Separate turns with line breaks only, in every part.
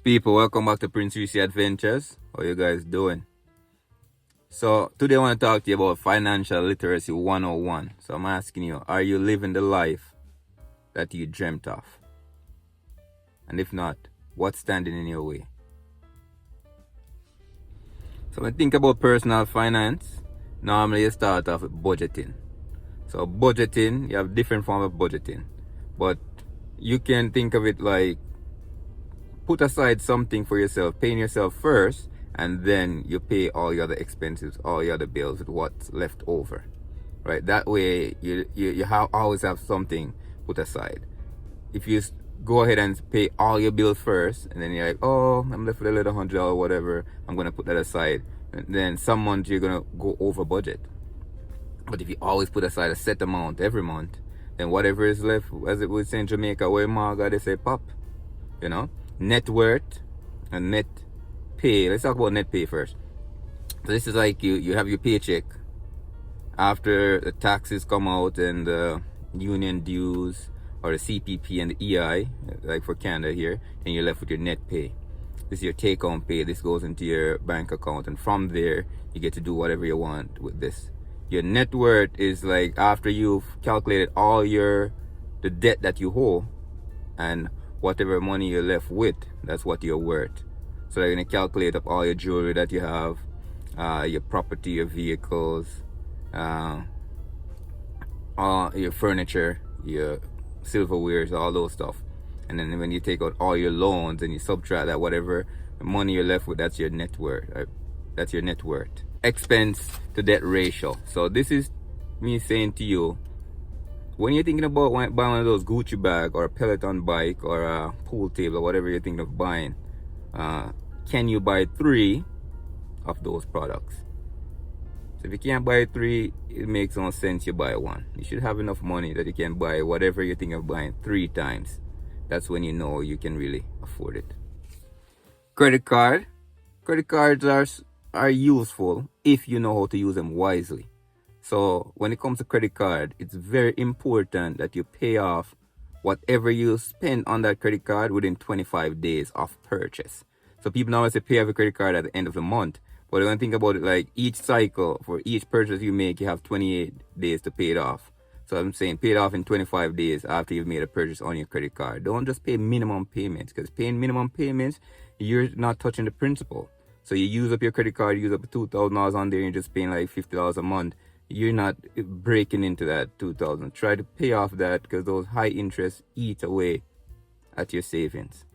People, welcome back to PrinceRecy Adventures. How you guys doing? So today I want to talk to you about financial literacy 101. So I'm asking you, are you living the life that you dreamt of? And if not, what's standing in your way? So when I think about personal finance, normally you start off with budgeting. So budgeting, you have different forms of budgeting, but you can think of it like put aside something for yourself, paying yourself first, and then you pay all your other expenses, all your other bills with what's left over, right? That way you always have something put aside. If you go ahead and pay all your bills first, and then you're like, oh, I'm left with a little $100 or whatever, I'm gonna put that aside, and then some months you're gonna go over budget. But if you always put aside a set amount every month, then whatever is left, as it would say in Jamaica, where Marga, they say pop, you know. Net worth and net pay. Let's talk about net pay first. So this is like you have your paycheck after the taxes come out and the union dues or the CPP and the EI, like for Canada here, then you're left with your net pay. This is your take-home pay. This goes into your bank account, and from there you get to do whatever you want with this. Your net worth is like after you've calculated all the debt that you owe, and whatever money you're left with, that's what you're worth. So they're gonna calculate up all your jewelry that you have, your property, your vehicles, all your furniture, your silverwares, all those stuff. And then when you take out all your loans and you subtract that, whatever money you're left with, that's your net worth. That's your net worth. Expense to debt ratio. So this is me saying to you, when you're thinking about buying one of those Gucci bag or a Peloton bike or a pool table or whatever you're thinking of buying, can you buy 3 of those products? So if you can't buy 3, it makes no sense you buy 1. You should have enough money that you can buy whatever you're thinking of buying 3 times. That's when you know you can really afford it. Credit card. Credit cards are useful if you know how to use them wisely. So when it comes to credit card, it's very important that you pay off whatever you spend on that credit card within 25 days of purchase. So people now say pay off a credit card at the end of the month, but when you think about it, like each cycle for each purchase you make, you have 28 days to pay it off. So I'm saying pay it off in 25 days after you've made a purchase on your credit card. Don't just pay minimum payments, because paying minimum payments, you're not touching the principal. So you use up your credit card, you use up $2,000 on there, and you're just paying like $50 a month. You're not breaking into that $2,000. Try to pay off that, because those high interests eat away at your savings.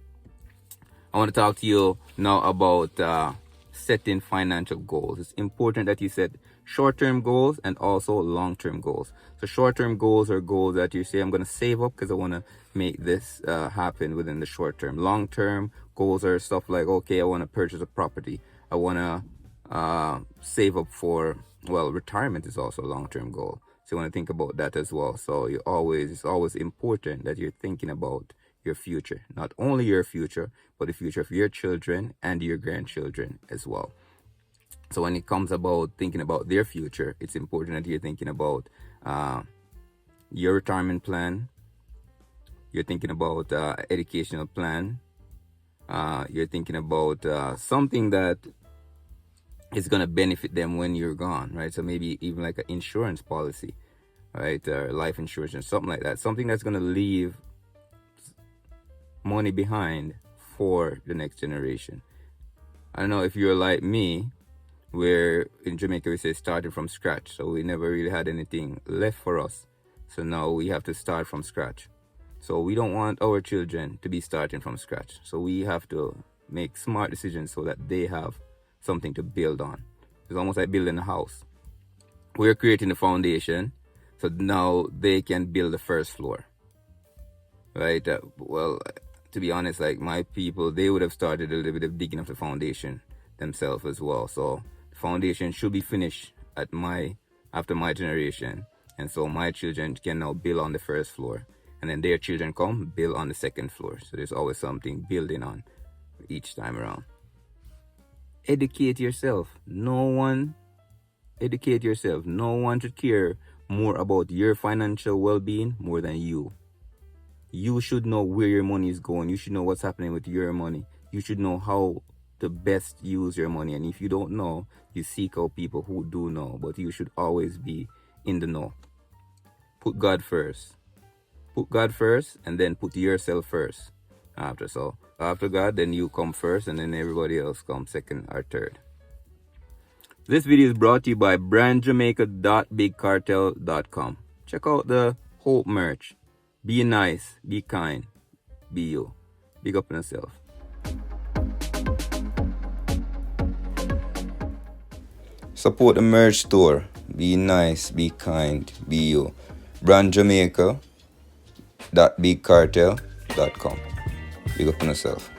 I want to talk to you now about setting financial goals. It's important that you set short-term goals and also long-term goals. So short-term goals are goals that you say, I'm going to save up because I want to make this happen within the short term. Long-term goals are stuff like, okay, I want to purchase a property. I want to save up for, well, retirement is also a long-term goal. So you want to think about that as well. So it's always important that you're thinking about your future, not only your future, but the future of your children and your grandchildren as well. So when it comes about thinking about their future, it's important that you're thinking about your retirement plan. You're thinking about educational plan. You're thinking about something that is going to benefit them when you're gone, right? So maybe even like an insurance policy, right? Or life insurance or something like that. Something that's going to leave money behind for the next generation. I don't know if you're like me, where in Jamaica we say starting from scratch. So we never really had anything left for us. So now we have to start from scratch. So we don't want our children to be starting from scratch. So we have to make smart decisions so that they have something to build on. It's almost like building a house. We're creating the foundation, so now they can build the first floor, right? Well, to be honest, like my people, they would have started a little bit of digging of the foundation themselves as well. So the foundation should be finished after my generation, and so my children can now build on the first floor, and then their children come build on the second floor. So there's always something building on each time around. Educate yourself. Educate yourself. No one should care more about your financial well-being more than you. You should know where your money is going. You should know what's happening with your money. you should know how to best use your money. And if you don't know, you seek out people who do know. But you should always be in the know. Put God first. Put God first, and then put yourself first. After God, then you come first, and then everybody else comes second or third. This video is brought to you by brandjamaica.bigcartel.com. Check out the Hope merch. Be nice, be kind, be you. Big up on yourself. Support the merch store. Be nice, be kind, be you. brandjamaica.bigcartel.com. Big up on yourself.